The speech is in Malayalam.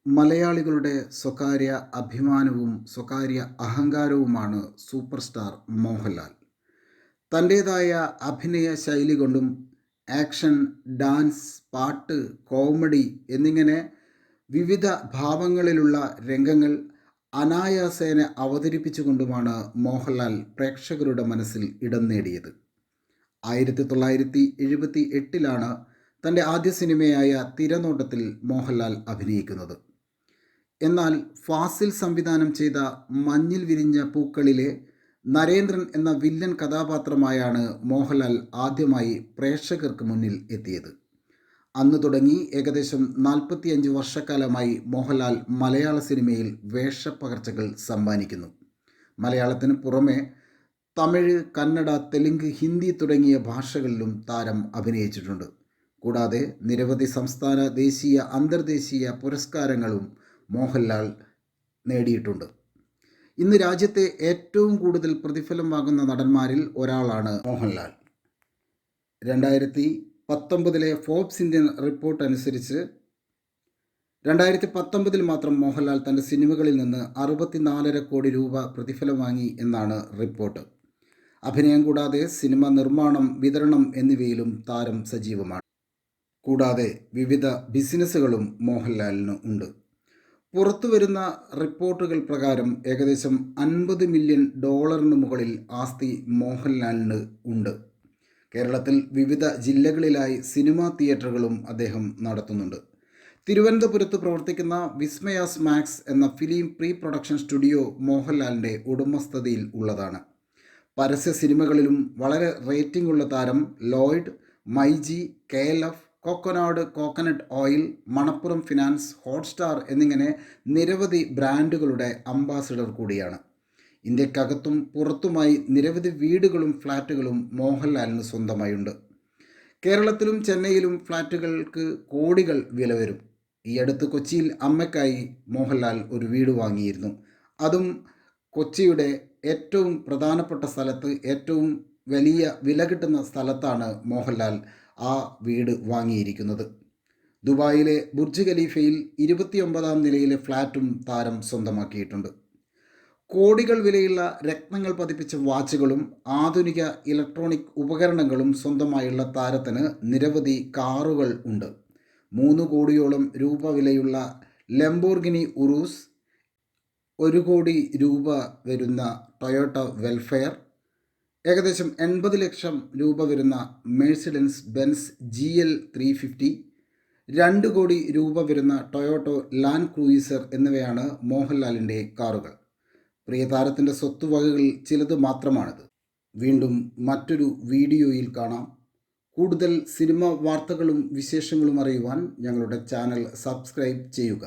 മലയാളികളുടെ സ്വകാര്യ അഭിമാനവും സ്വകാര്യ അഹങ്കാരവുമാണ് സൂപ്പർ സ്റ്റാർ മോഹൻലാൽ. തൻ്റേതായ അഭിനയ ശൈലി കൊണ്ടും ആക്ഷൻ, ഡാൻസ്, പാട്ട്, കോമഡി എന്നിങ്ങനെ വിവിധ ഭാവങ്ങളിലുള്ള രംഗങ്ങൾ അനായാസേന അവതരിപ്പിച്ചുകൊണ്ടുമാണ് മോഹൻലാൽ പ്രേക്ഷകരുടെ മനസ്സിൽ ഇടം നേടിയത്. 1978 തൻ്റെ ആദ്യ സിനിമയായ തിരനോട്ടത്തിൽ മോഹൻലാൽ അഭിനയിക്കുന്നത്. എന്നാൽ ഫാസിൽ സംവിധാനം ചെയ്ത മഞ്ഞിൽ വിരിഞ്ഞ പൂക്കളിലെ നരേന്ദ്രൻ എന്ന വില്ലൻ കഥാപാത്രമായാണ് മോഹൻലാൽ ആദ്യമായി പ്രേക്ഷകർക്ക് മുന്നിൽ എത്തിയത്. അന്നു തുടങ്ങി ഏകദേശം 45 വർഷക്കാലമായി മോഹൻലാൽ മലയാള സിനിമയിൽ വേഷപ്പകർച്ചകൾ സമ്മാനിക്കുന്നു. മലയാളത്തിന് പുറമെ തമിഴ്, കന്നഡ, തെലുങ്ക്, ഹിന്ദി തുടങ്ങിയ ഭാഷകളിലും താരം അഭിനയിച്ചിട്ടുണ്ട്. കൂടാതെ നിരവധി സംസ്ഥാന, ദേശീയ, അന്തർദേശീയ പുരസ്കാരങ്ങളും മോഹൻലാൽ നേടിയിട്ടുണ്ട്. ഇന്ന് രാജ്യത്തെ ഏറ്റവും കൂടുതൽ പ്രതിഫലം വാങ്ങുന്ന നടന്മാരിൽ ഒരാളാണ് മോഹൻലാൽ. 2019 ഫോബ്സ് ഇന്ത്യൻ റിപ്പോർട്ട് അനുസരിച്ച് 2019 മാത്രം മോഹൻലാൽ തൻ്റെ സിനിമകളിൽ നിന്ന് 64.5 കോടി രൂപ പ്രതിഫലം വാങ്ങി എന്നാണ് റിപ്പോർട്ട്. അഭിനയം കൂടാതെ സിനിമ നിർമ്മാണം, വിതരണം എന്നിവയിലും താരം സജീവമാണ്. കൂടാതെ വിവിധ ബിസിനസ്സുകളും മോഹൻലാലിന് ഉണ്ട്. പുറത്തു വരുന്ന റിപ്പോർട്ടുകൾ പ്രകാരം ഏകദേശം $50 മില്യൺ മുകളിൽ ആസ്തി മോഹൻലാലിന് ഉണ്ട്. കേരളത്തിൽ വിവിധ ജില്ലകളിലായി സിനിമാ തിയേറ്ററുകളും അദ്ദേഹം നടത്തുന്നുണ്ട്. തിരുവനന്തപുരത്ത് പ്രവർത്തിക്കുന്ന വിസ്മയാസ് മാക്സ് എന്ന ഫിലിം പ്രീ പ്രൊഡക്ഷൻ സ്റ്റുഡിയോ മോഹൻലാലിൻ്റെ ഉടമസ്ഥതയിൽ ഉള്ളതാണ്. പരസ്യ സിനിമകളിലും വളരെ റേറ്റിംഗ് ഉള്ള താരം Lloyd, myG, KLF, coconut oil, Manappuram finance, Hotstar എന്നിങ്ങനെ നിരവധി ബ്രാൻഡുകളുടെ അംബാസിഡർ കൂടിയാണ്. ഇന്ത്യക്കകത്തും പുറത്തുമായി നിരവധി വീടുകളും ഫ്ലാറ്റുകളും മോഹൻലാലിന് സ്വന്തമായുണ്ട്. കേരളത്തിലും ചെന്നൈയിലും ഫ്ലാറ്റുകൾക്ക് കോടികൾ വില വരും. ഈ അടുത്ത് കൊച്ചിയിൽ അമ്മയ്ക്കായി മോഹൻലാൽ ഒരു വീട് വാങ്ങിയിരുന്നു. അതും കൊച്ചിയുടെ ഏറ്റവും പ്രധാനപ്പെട്ട സ്ഥലത്ത്, ഏറ്റവും വലിയ വില കിട്ടുന്ന സ്ഥലത്താണ് മോഹൻലാൽ ആ വീട് വാങ്ങിയിരിക്കുന്നത്. ദുബായിലെ ബുർജ് ഖലീഫയിൽ 29ാം നിലയിലെ ഫ്ലാറ്റും താരം സ്വന്തമാക്കിയിട്ടുണ്ട്. കോടികൾ വിലയുള്ള രത്നങ്ങൾ പതിപ്പിച്ച വാച്ചുകളും ആധുനിക ഇലക്ട്രോണിക് ഉപകരണങ്ങളും സ്വന്തമായുള്ള താരത്തിന് നിരവധി കാറുകൾ ഉണ്ട്. 3 കോടിയോളം രൂപ വിലയുള്ള ലംബോർഗിനി ഉറൂസ്, 1 കോടി രൂപ വരുന്ന ടൊയോട്ട വെൽഫെയർ, ഏകദേശം 80 ലക്ഷം രൂപ വരുന്ന മെഴ്സിഡൻസ് ബെൻസ് GL 350, 2 കോടി രൂപ വരുന്ന ടൊയോട്ടോ ലാൻഡ് ക്രൂയിസർ എന്നിവയാണ് മോഹൻലാലിൻ്റെ കാറുകൾ. പ്രിയ താരത്തിൻ്റെ സ്വത്തുവകകളിൽ ചിലത് മാത്രമാണിത്. വീണ്ടും മറ്റൊരു വീഡിയോയിൽ കാണാം. കൂടുതൽ സിനിമ വാർത്തകളും വിശേഷങ്ങളും അറിയുവാൻ ഞങ്ങളുടെ ചാനൽ സബ്സ്ക്രൈബ് ചെയ്യുക.